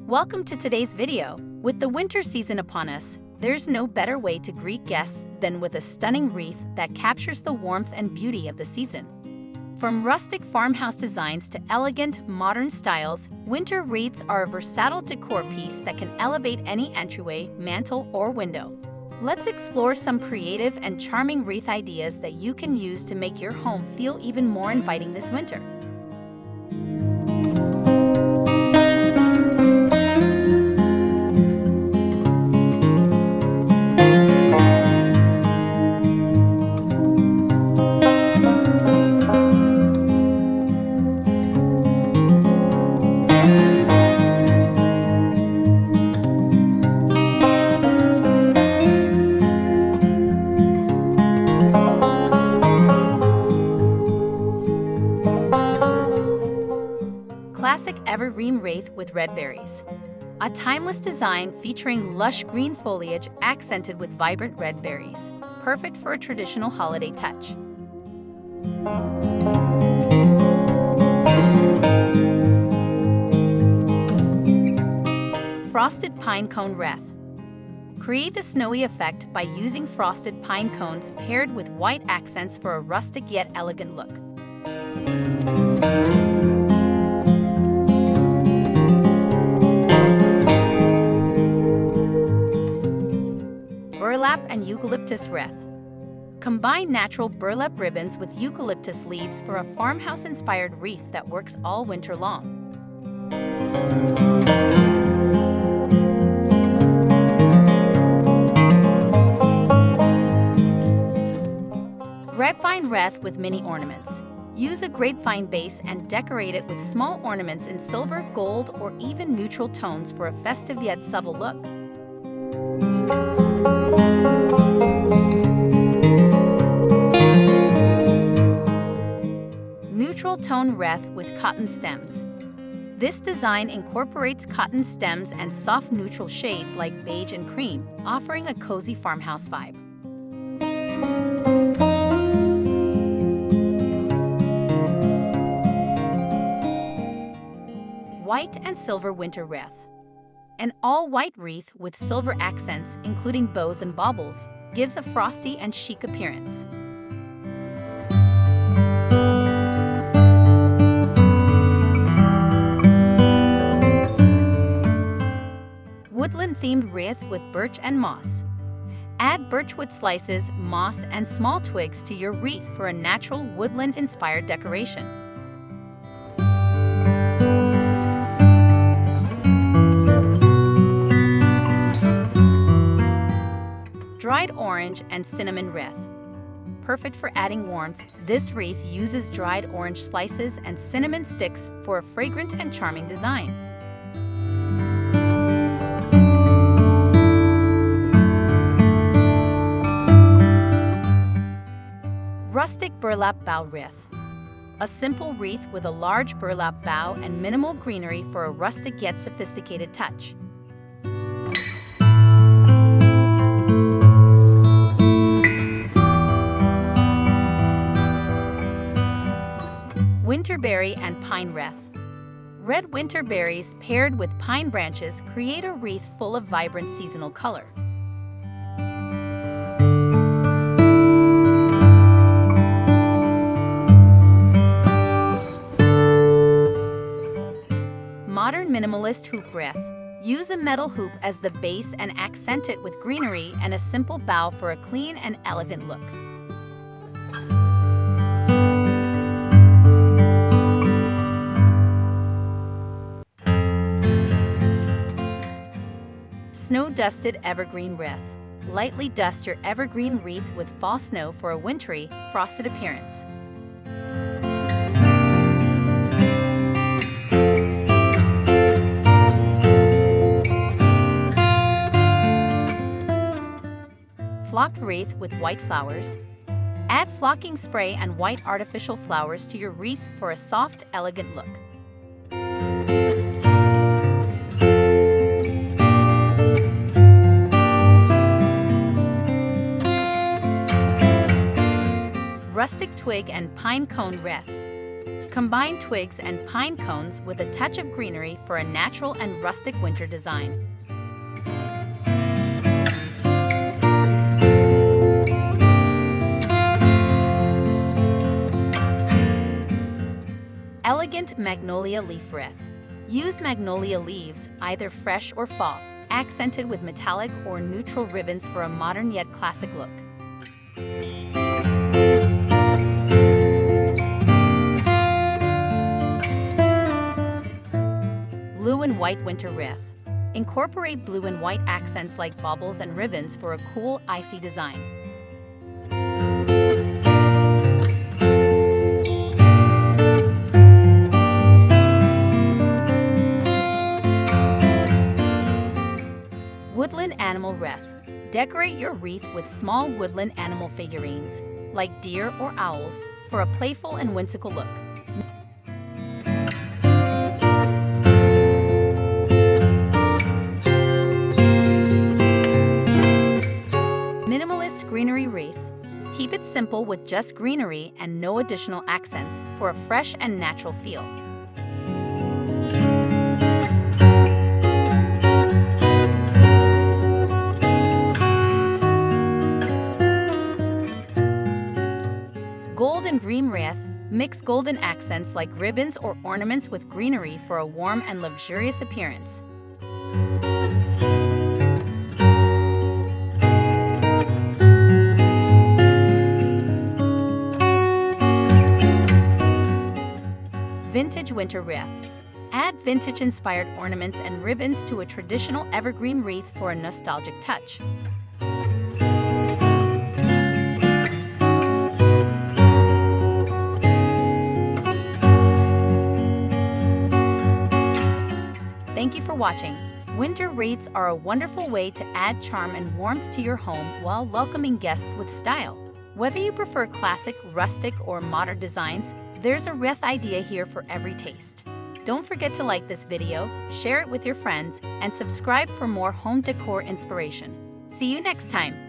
Welcome to today's video. With the winter season upon us, there's no better way to greet guests than with a stunning wreath that captures the warmth and beauty of the season. From rustic farmhouse designs to elegant, modern styles, winter wreaths are a versatile decor piece that can elevate any entryway, mantel, or window. Let's explore some creative and charming wreath ideas that you can use to make your home feel even more inviting this winter. Classic Evergreen Wreath with red berries. A timeless design featuring lush green foliage accented with vibrant red berries, perfect for a traditional holiday touch. Frosted Pine Cone Wreath. Create a snowy effect by using frosted pine cones paired with white accents for a rustic yet elegant look. Burlap and Eucalyptus Wreath. Combine natural burlap ribbons with eucalyptus leaves for a farmhouse-inspired wreath that works all winter long. Grapevine Wreath with mini ornaments. Use a grapevine base and decorate it with small ornaments in silver, gold, or even neutral tones for a festive yet subtle look. Neutral tone wreath with cotton stems. This design incorporates cotton stems and soft neutral shades like beige and cream, offering a cozy farmhouse vibe. White and silver winter wreath. An all-white wreath with silver accents, including bows and baubles, gives a frosty and chic appearance. Woodland-themed wreath with birch and moss. Add birchwood slices, moss, and small twigs to your wreath for a natural woodland-inspired decoration. Dried orange and cinnamon wreath. Perfect for adding warmth, this wreath uses dried orange slices and cinnamon sticks for a fragrant and charming design. Rustic burlap bough wreath. A simple wreath with a large burlap bough and minimal greenery for a rustic yet sophisticated touch. Winterberry and pine wreath. Red winter berries paired with pine branches create a wreath full of vibrant seasonal color. Modern minimalist hoop wreath. Use a metal hoop as the base and accent it with greenery and a simple bough for a clean and elegant look. Snow-dusted evergreen wreath. Lightly dust your evergreen wreath with fall snow for a wintry, frosted appearance. Flocked wreath with white flowers. Add flocking spray and white artificial flowers to your wreath for a soft, elegant look. Rustic twig and pine cone wreath. Combine twigs and pine cones with a touch of greenery for a natural and rustic winter design. Elegant Magnolia Leaf Wreath. Use magnolia leaves, either fresh or fall, accented with metallic or neutral ribbons for a modern yet classic look. Blue and White Winter Wreath. Incorporate blue and white accents like baubles and ribbons for a cool, icy design. Woodland Animal Wreath. Decorate your wreath with small woodland animal figurines, like deer or owls, for a playful and whimsical look. Minimalist Greenery Wreath. Keep it simple with just greenery and no additional accents for a fresh and natural feel. Gold and Green Wreath. Mix golden accents like ribbons or ornaments with greenery for a warm and luxurious appearance. Vintage Winter Wreath. Add vintage-inspired ornaments and ribbons to a traditional evergreen wreath for a nostalgic touch. Thank you for watching. Winter wreaths are a wonderful way to add charm and warmth to your home while welcoming guests with style. Whether you prefer classic, rustic, or modern designs, there's a wreath idea here for every taste. Don't forget to like this video, share it with your friends, and subscribe for more home decor inspiration. See you next time!